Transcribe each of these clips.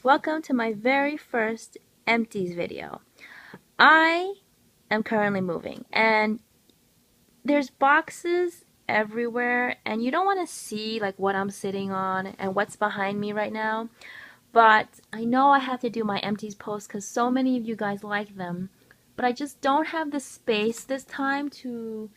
Welcome to my very first empties video. I am currently moving and there's boxes everywhere and you don't want to see like what I'm sitting on and what's behind me right now, but I know I have to do my empties post because so many of you guys like them, but I just don't have the space this time to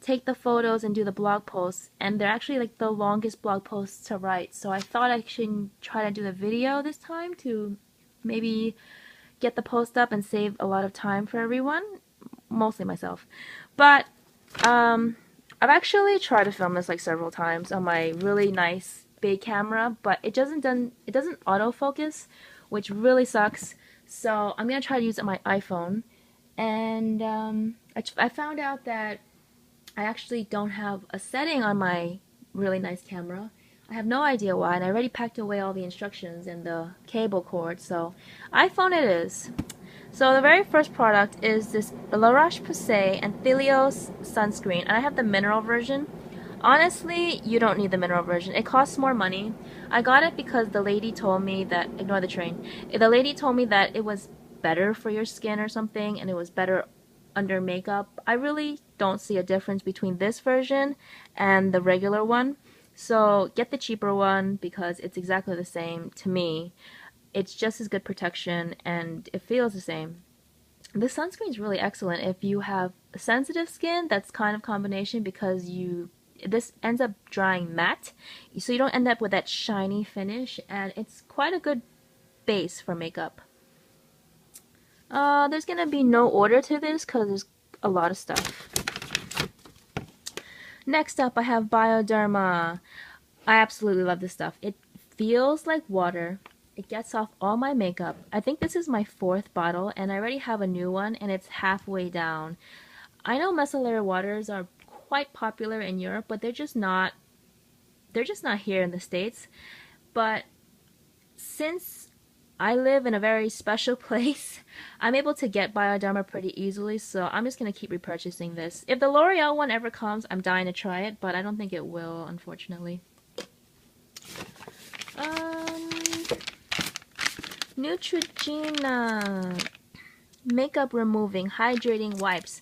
take the photos and do the blog posts, and they're actually like the longest blog posts to write, so I thought I should try to do the video this time to maybe get the post up and save a lot of time for everyone, mostly myself. But I've actually tried to film this like several times on my really nice big camera, but it doesn't autofocus, which really sucks. So I'm gonna try to use it on my iPhone, and I found out that I actually don't have a setting on my really nice camera. I have no idea why, and I already packed away all the instructions and the cable cord, so iPhone it is. So the very first product is this La Roche-Posay and Thelios sunscreen, and I have the mineral version. Honestly, you don't need the mineral version. It costs more money. I got it because the lady told me that, ignore the train, the lady told me that it was better for your skin or something, and it was better under makeup. I really don't see a difference between this version and the regular one, so get the cheaper one because it's exactly the same to me. It's just as good protection and it feels the same. This sunscreen is really excellent if you have sensitive skin. That's kind of combination because this ends up drying matte, so you don't end up with that shiny finish, and it's quite a good base for makeup. There's gonna be no order to this because there's a lot of stuff. Next up, I have Bioderma. I absolutely love this stuff. It feels like water. It gets off all my makeup. I think this is my 4th bottle, and I already have a new one, and it's halfway down. I know micellar waters are quite popular in Europe, but they're just not here in the States. But since I live in a very special place, I'm able to get Bioderma pretty easily, so I'm just going to keep repurchasing this. If the L'Oreal one ever comes, I'm dying to try it, but I don't think it will, unfortunately. Neutrogena makeup removing hydrating wipes.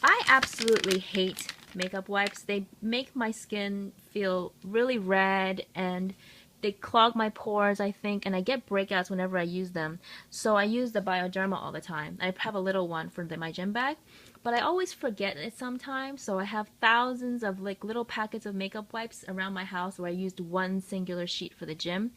I absolutely hate makeup wipes. They make my skin feel really red and they clog my pores, I think, and I get breakouts whenever I use them. So I use the Bioderma all the time. I have a little one for my gym bag, but I always forget it sometimes, so I have thousands of like little packets of makeup wipes around my house where I used one singular sheet for the gym,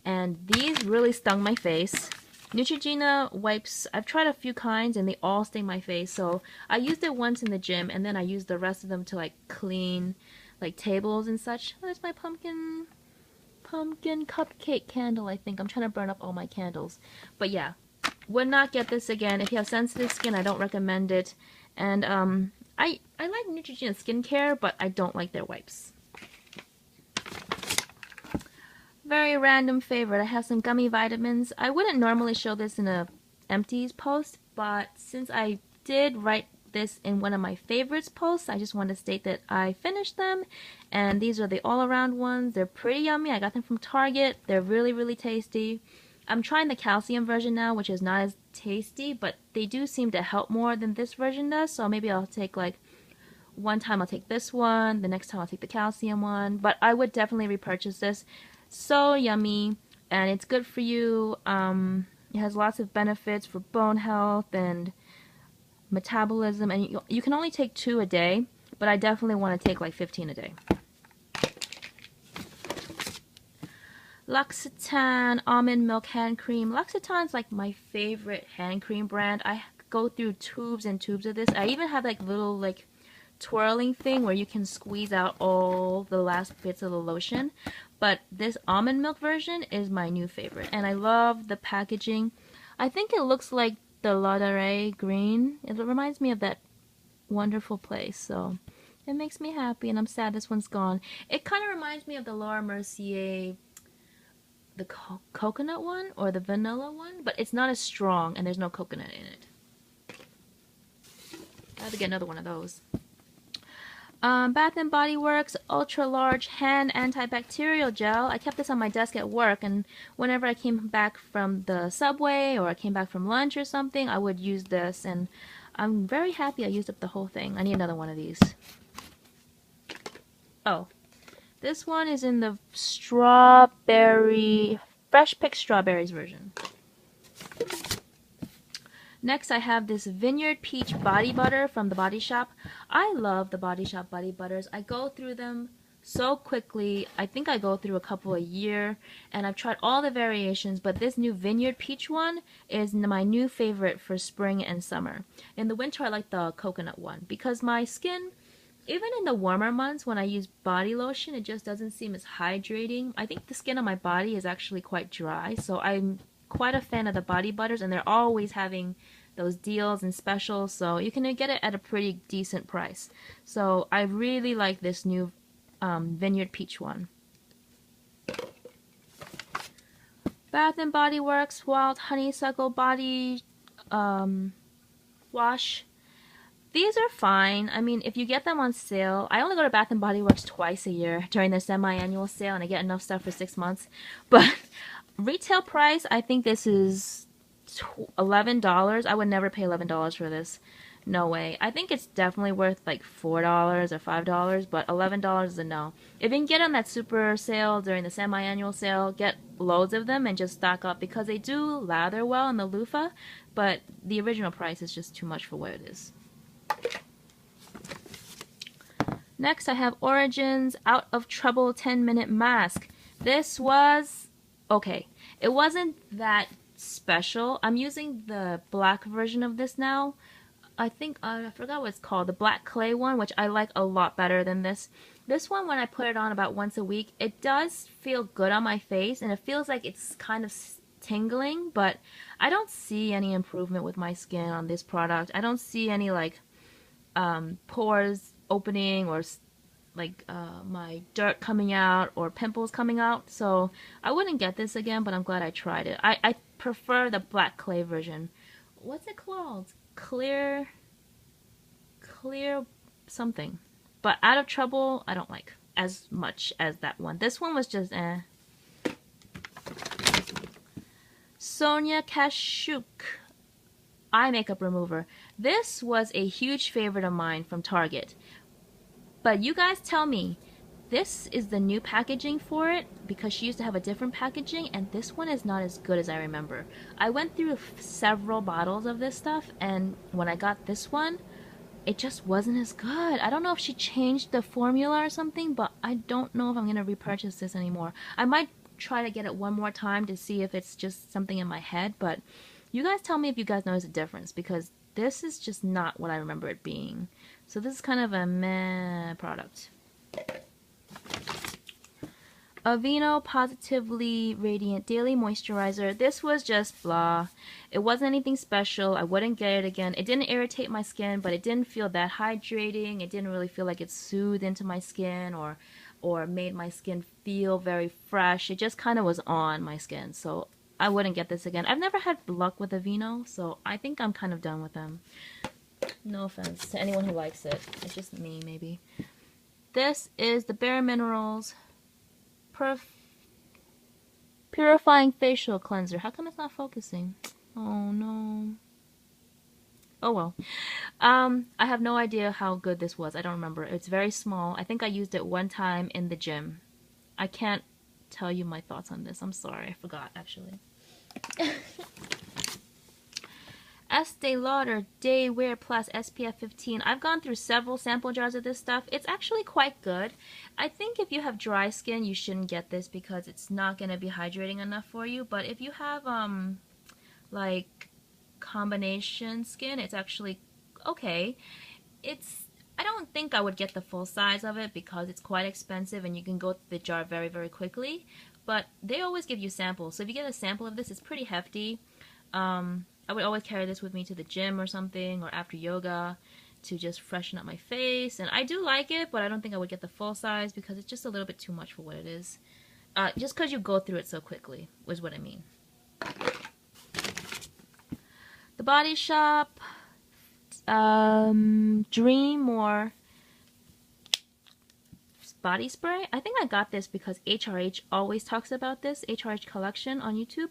and these really stung my face. Neutrogena wipes, I've tried a few kinds and they all sting my face, so I used it once in the gym and then I used the rest of them to like clean like tables and such. Oh, there's my pumpkin cupcake candle, I think. I'm trying to burn up all my candles. But yeah, would not get this again. If you have sensitive skin, I don't recommend it. And I like Neutrogena skincare, but I don't like their wipes. Very random favorite. I have some gummy vitamins. I wouldn't normally show this in a empties post, but since I did write this in one of my favorites posts, I just want to state that I finished them, and these are the all-around ones. They're pretty yummy. I got them from Target. They're really, really tasty. I'm trying the calcium version now, which is not as tasty, but they do seem to help more than this version does, so maybe I'll take like one time I'll take this one, the next time I'll take the calcium one, but I would definitely repurchase this. So yummy, and it's good for you. It has lots of benefits for bone health and metabolism, and you can only take 2 a day, but I definitely want to take like 15 a day. L'Occitane almond milk hand cream. L'Occitane's like my favorite hand cream brand. I go through tubes and tubes of this. I even have like little like twirling thing where you can squeeze out all the last bits of the lotion, but this almond milk version is my new favorite, and I love the packaging. I think it looks like the Lauder green. It reminds me of that wonderful place, so it makes me happy, and I'm sad this one's gone. It kind of reminds me of the Laura Mercier, the coconut one or the vanilla one, but it's not as strong and there's no coconut in it. I have to get another one of those. Bath and Body Works Ultra Large Hand Antibacterial Gel. I kept this on my desk at work, and whenever I came back from the subway or I came back from lunch or something, I would use this, and I'm very happy I used up the whole thing. I need another one of these. Oh, this one is in the strawberry, fresh picked strawberries version. Next, I have this Vineyard Peach Body Butter from The Body Shop. I love The Body Shop Body Butters. I go through them so quickly. I think I go through a couple a year, and I've tried all the variations, but this new Vineyard Peach one is my new favorite for spring and summer. In the winter, I like the coconut one because my skin, even in the warmer months when I use body lotion, it just doesn't seem as hydrating. I think the skin on my body is actually quite dry, so I'm quite a fan of the body butters, and they're always having those deals and specials, so you can get it at a pretty decent price. So I really like this new Vineyard Peach one. Bath and Body Works Wild Honeysuckle Body Wash. These are fine. I mean, if you get them on sale, I only go to Bath and Body Works twice a year during their semi-annual sale, and I get enough stuff for 6 months. But retail price, I think this is $11. I would never pay $11 for this. No way. I think it's definitely worth like $4 or $5, but $11 is a no. If you can get on that super sale during the semi-annual sale, get loads of them and just stock up because they do lather well in the loofah, but the original price is just too much for what it is. Next, I have Origins Out of Trouble 10-Minute Mask. This was okay. It wasn't that special. I'm using the black version of this now. I think, I forgot what it's called, the black clay one, which I like a lot better than this. This one, when I put it on about once a week, it does feel good on my face, and it feels like it's kind of tingling, but I don't see any improvement with my skin on this product. I don't see any, like, pores opening or, like, my dirt coming out or pimples coming out, so I wouldn't get this again, but I'm glad I tried it. I prefer the black clay version. What's it called? Clear something. But Out of Trouble, I don't like as much as that one. This one was just eh. Sonia Kashuk eye makeup remover. This was a huge favorite of mine from Target. But you guys tell me, this is the new packaging for it because she used to have a different packaging, and this one is not as good as I remember. I went through several bottles of this stuff, and when I got this one, it just wasn't as good. I don't know if she changed the formula or something, but I don't know if I'm going to repurchase this anymore. I might try to get it one more time to see if it's just something in my head, but you guys tell me if you guys notice a difference because this is just not what I remember it being. So this is kind of a meh product. Aveeno Positively Radiant Daily Moisturizer. This was just blah. It wasn't anything special. I wouldn't get it again. It didn't irritate my skin, but it didn't feel that hydrating. It didn't really feel like it soothed into my skin or made my skin feel very fresh. It just kind of was on my skin, so I wouldn't get this again. I've never had luck with Aveeno, so I think I'm kind of done with them. No offense to anyone who likes it. It's just me, maybe. This is the Bare Minerals Purifying Facial Cleanser. How come it's not focusing? Oh no. Oh well. I have no idea how good this was. I don't remember. It's very small. I think I used it one time in the gym. I can't tell you my thoughts on this. I'm sorry. I forgot, actually. Estée Lauder Day Wear Plus SPF 15. I've gone through several sample jars of this stuff. It's actually quite good. I think if you have dry skin, you shouldn't get this because it's not going to be hydrating enough for you. But if you have, like, combination skin, it's actually okay. I don't think I would get the full size of it because it's quite expensive and you can go through the jar very, very quickly. But they always give you samples. So if you get a sample of this, it's pretty hefty. I would always carry this with me to the gym or something, or after yoga, to just freshen up my face. And I do like it, but I don't think I would get the full size because it's just a little bit too much for what it is. Just because you go through it so quickly, was what I mean. The Body Shop Dream More body spray. I think I got this because HRH always talks about this, HRH collection on YouTube.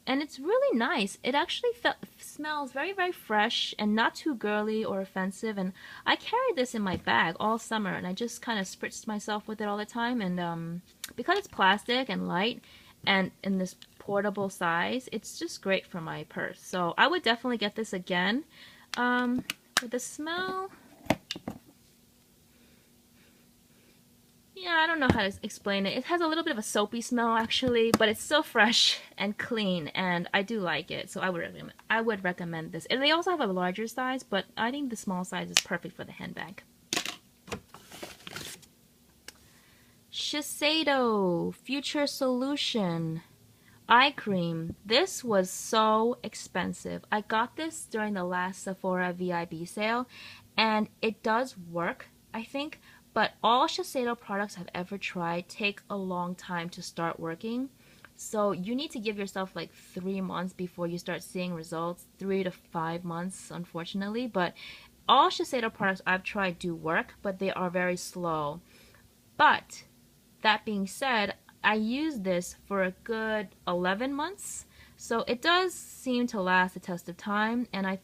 And it's really nice. It actually smells very, very fresh and not too girly or offensive. And I carry this in my bag all summer, and I just kind of spritz myself with it all the time. And because it's plastic and light and in this portable size, it's just great for my purse. So I would definitely get this again. With the smell, yeah, I don't know how to explain it. It has a little bit of a soapy smell actually, but it's still fresh and clean, and I do like it. So I would recommend this. And they also have a larger size, but I think the small size is perfect for the handbag. Shiseido Future Solution Eye Cream. This was so expensive. I got this during the last Sephora VIB sale, and it does work, I think. But all Shiseido products I've ever tried take a long time to start working. So you need to give yourself like 3 months before you start seeing results. 3 to 5 months, unfortunately. But all Shiseido products I've tried do work, but they are very slow. But that being said, I used this for a good 11 months. So it does seem to last the test of time. And I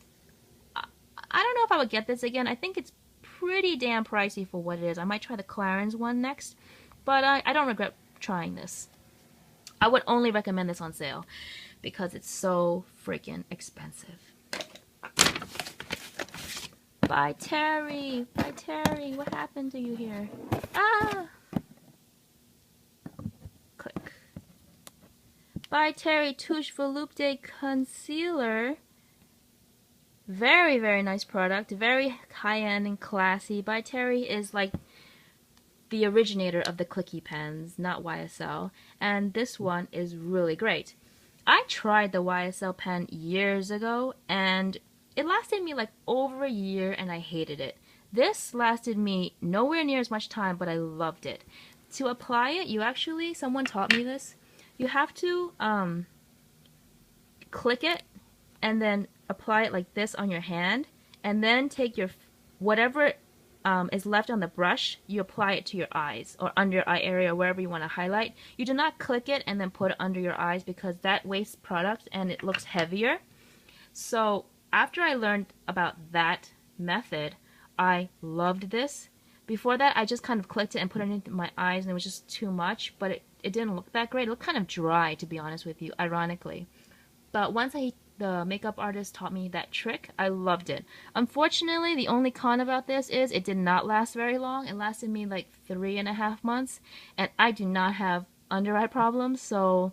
don't know if I would get this again. I think it's pretty damn pricey for what it is. I might try the Clarins one next, but I don't regret trying this. I would only recommend this on sale because it's so freaking expensive. Bye, Terry. Bye, Terry. What happened to you here? Ah! Click. Bye, Terry. Touche Voluptée Concealer. Very, very nice product. Very high-end and classy. By Terry is like the originator of the clicky pens, not YSL. And this one is really great. I tried the YSL pen years ago, and it lasted me like over a year, and I hated it. This lasted me nowhere near as much time, but I loved it. To apply it, you actually, someone taught me this, you have to click it and then apply it like this on your hand, and then take your whatever is left on the brush, you apply it to your eyes or under your eye area, wherever you want to highlight. You do not click it and then put it under your eyes because that wastes product and it looks heavier. So after I learned about that method, I loved this. Before that, I just kind of clicked it and put it into my eyes, and it was just too much, but it didn't look that great. It looked kind of dry, to be honest with you, ironically. But once the makeup artist taught me that trick, I loved it. Unfortunately, the only con about this is it did not last very long. It lasted me like 3.5 months, and I do not have under eye problems, so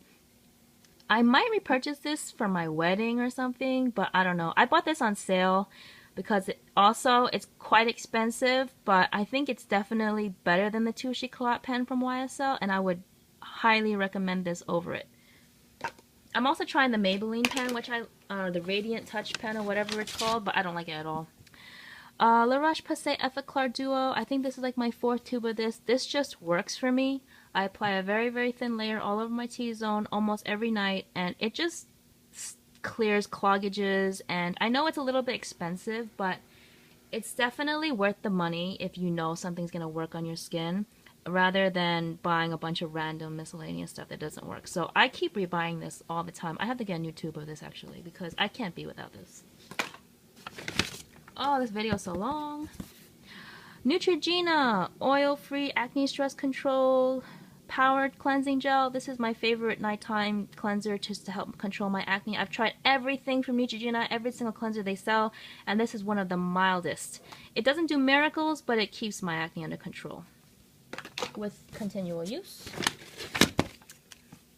I might repurchase this for my wedding or something, but I don't know. I bought this on sale because it's quite expensive, but I think it's definitely better than the Touche Eclat pen from YSL, and I would highly recommend this over it. I'm also trying the Maybelline pen, which the Radiant Touch pen or whatever it's called, but I don't like it at all. La Roche-Posay Effaclar Duo. I think this is like my 4th tube of this. This just works for me. I apply a very, very thin layer all over my T-zone almost every night, and it just clears cloggages. And I know it's a little bit expensive, but it's definitely worth the money if you know something's going to work on your skin, rather than buying a bunch of random miscellaneous stuff that doesn't work. So I keep rebuying this all the time. I have to get a new tube of this actually because I can't be without this. Oh, this video is so long. Neutrogena Oil-Free Acne Stress Control Powered Cleansing Gel. This is my favorite nighttime cleanser just to help control my acne. I've tried everything from Neutrogena, every single cleanser they sell, and this is one of the mildest. It doesn't do miracles, but it keeps my acne under control with continual use.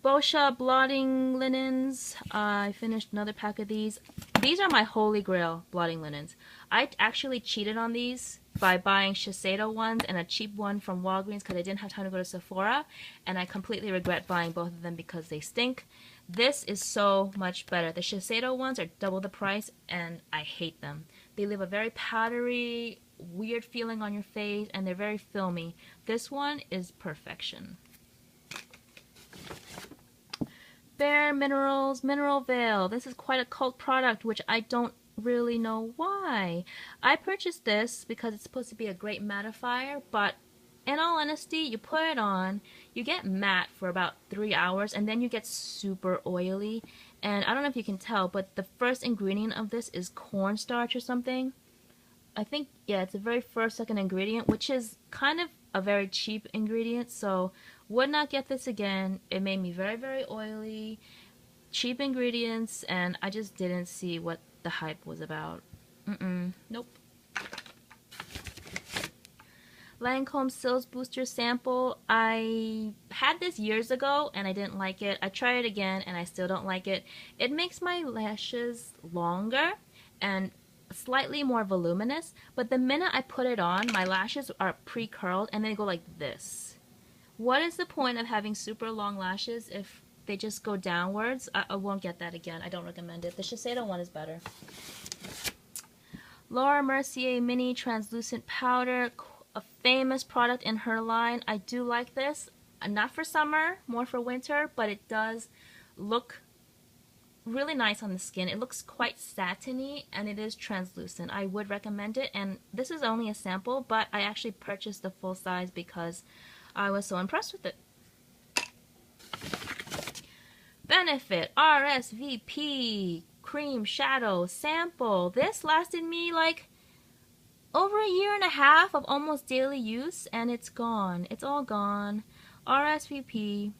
Boscia blotting linens. I finished another pack of these. These are my holy grail blotting linens. I actually cheated on these by buying Shiseido ones and a cheap one from Walgreens because I didn't have time to go to Sephora, and I completely regret buying both of them because they stink. This is so much better. The Shiseido ones are double the price, and I hate them. They leave a very powdery, weird feeling on your face, and they're very filmy. This one is perfection. Bare Minerals Mineral Veil. This is quite a cult product, which I don't really know why. I purchased this because it's supposed to be a great mattifier, but in all honesty, you put it on, you get matte for about 3 hours, and then you get super oily. And I don't know if you can tell, but the first ingredient of this is cornstarch or something. I think, yeah, it's the very second ingredient, which is kind of a very cheap ingredient, so would not get this again. It made me very, very oily, cheap ingredients, and I just didn't see what the hype was about. Nope. Lancome Cils Booster Sample. I had this years ago and I didn't like it. I tried it again and I still don't like it. It makes my lashes longer and slightly more voluminous, but the minute I put it on, my lashes are pre-curled and they go like this. What is the point of having super long lashes if they just go downwards? I won't get that again. I don't recommend it. The Shiseido one is better. Laura Mercier Mini Translucent Powder, a famous product in her line. I do like this. Not for summer, more for winter, but it does look really nice on the skin. It looks quite satiny and it is translucent. I would recommend it, and this is only a sample, but I actually purchased the full size because I was so impressed with it. Benefit RSVP Cream Shadow Sample. This lasted me like over a year and a half of almost daily use, and it's gone. It's all gone. RSVP.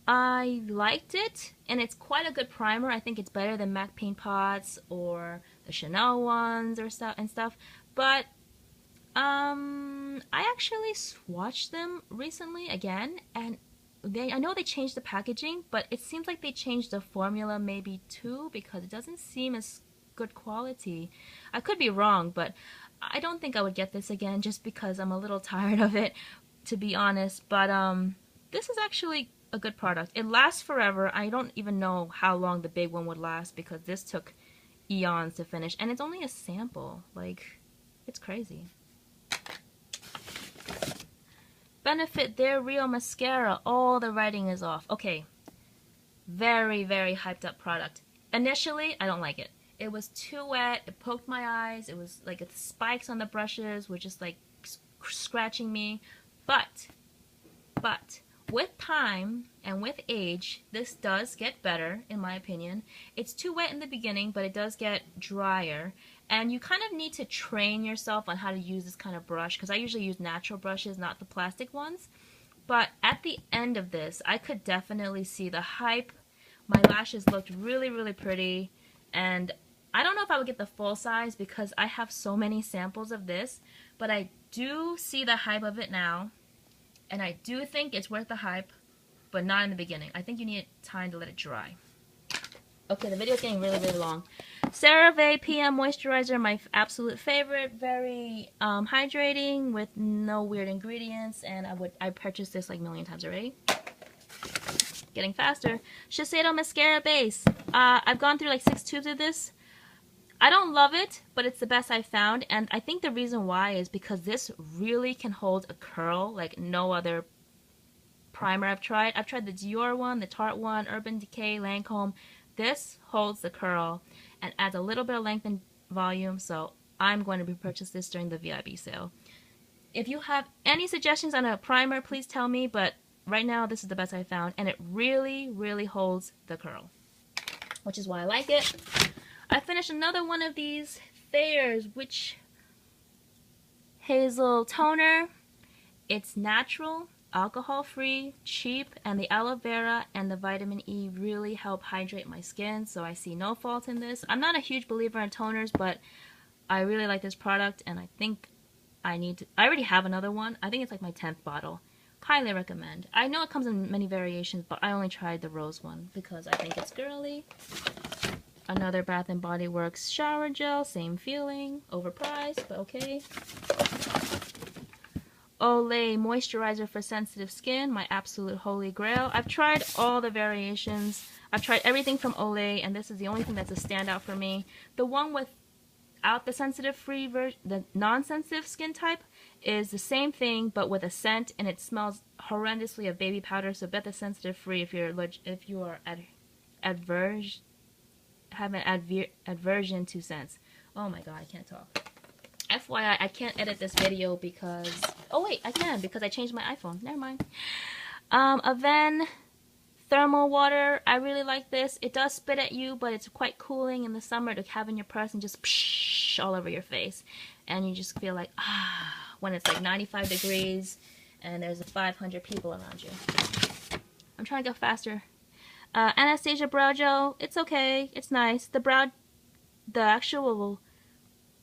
I liked it, and it's quite a good primer. I think it's better than MAC Paint Pots or the Chanel ones or stuff. But I actually swatched them recently again, and I know they changed the packaging, but it seems like they changed the formula maybe too, because it doesn't seem as good quality. I could be wrong, but I don't think I would get this again just because I'm a little tired of it, to be honest. But this is actually a good product. It lasts forever. I don't even know how long the big one would last because this took eons to finish, and it's only a sample. Like, it's crazy. Benefit They're Real Mascara. All the writing is off. Okay, very, very hyped up product. Initially, I don't like it. It was too wet. It poked my eyes. It was like the spikes on the brushes were just like scratching me. But with time and with age, this does get better, in my opinion. It's too wet in the beginning, but it does get drier. And you kind of need to train yourself on how to use this kind of brush, because I usually use natural brushes, not the plastic ones. But at the end of this, I could definitely see the hype. My lashes looked really, really pretty. And I don't know if I would get the full size because I have so many samples of this, but I do see the hype of it now. And I do think it's worth the hype, but not in the beginning. I think you need time to let it dry. Okay, the video's getting really, really long. CeraVe PM Moisturizer, my absolute favorite. Very hydrating with no weird ingredients, and I purchased this like a million times already. Getting faster. Shiseido Mascara Base. I've gone through like 6 tubes of this. I don't love it, but it's the best I've found, and I think the reason why is because this really can hold a curl like no other primer I've tried. I've tried the Dior one, the Tarte one, Urban Decay, Lancome. This holds the curl and adds a little bit of length and volume, so I'm going to repurchase this during the VIB sale. If you have any suggestions on a primer, please tell me, but right now this is the best I found, and it really, really holds the curl, which is why I like it. I finished another one of these Thayer's Witch Hazel Toner. It's natural, alcohol-free, cheap, and the aloe vera and the vitamin E really help hydrate my skin, so I see no fault in this. I'm not a huge believer in toners, but I really like this product, and I think I already have another one. I think it's like my 10th bottle. Highly recommend. I know it comes in many variations, but I only tried the rose one because I think it's girly. Another Bath & Body Works shower gel, same feeling, overpriced, but okay. Olay Moisturizer for Sensitive Skin, my absolute holy grail. I've tried all the variations. I've tried everything from Olay, and this is the only thing that's a standout for me. The one without the sensitive-free version, the non-sensitive skin type, is the same thing but with a scent, and it smells horrendously of baby powder. So bet the sensitive-free if you are have an aversion to scents. Oh my god, I can't talk. FYI, I can't edit this video because... Oh wait, I can because I changed my iPhone. Never mind. Aveeno thermal water. I really like this. It does spit at you, but it's quite cooling in the summer to have in your purse and just psh all over your face. And you just feel like, when it's like 95 degrees and there's 500 people around you. I'm trying to go faster. Anastasia Brow Gel. It's okay. It's nice. The actual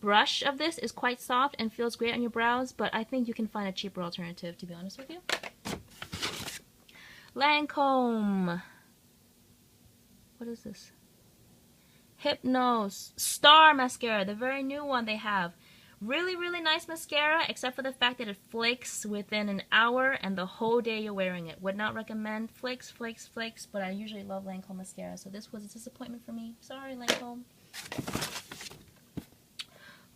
brush of this is quite soft and feels great on your brows, but I think you can find a cheaper alternative, to be honest with you. Lancome. What is this? Hypnose Star Mascara, the very new one they have. Really, really nice mascara, except for the fact that it flakes within an hour and the whole day you're wearing it. Would not recommend. Flakes, flakes, flakes, but I usually love Lancome mascara, so this was a disappointment for me. Sorry, Lancome.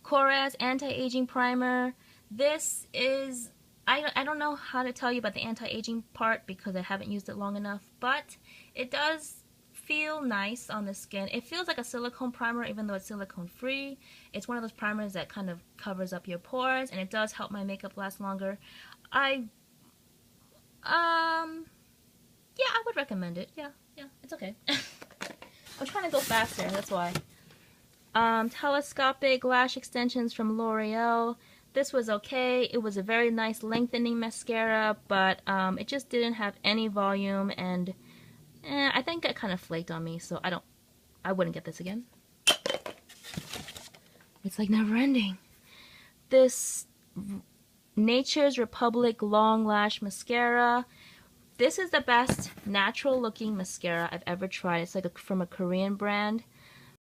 Korres Anti-Aging Primer. This is, I don't know how to tell you about the anti-aging part because I haven't used it long enough, but it does feel nice on the skin. It feels like a silicone primer even though it's silicone free. It's one of those primers that kind of covers up your pores, and it does help my makeup last longer. Yeah, I would recommend it. Yeah, it's okay. I'm trying to go faster, that's why. Telescopic lash extensions from L'Oreal. This was okay. It was a very nice lengthening mascara, but it just didn't have any volume, and I think it kind of flaked on me, so I wouldn't get this again. It's like never ending. This Nature's Republic Long Lash Mascara. This is the best natural looking mascara I've ever tried. It's like from a Korean brand.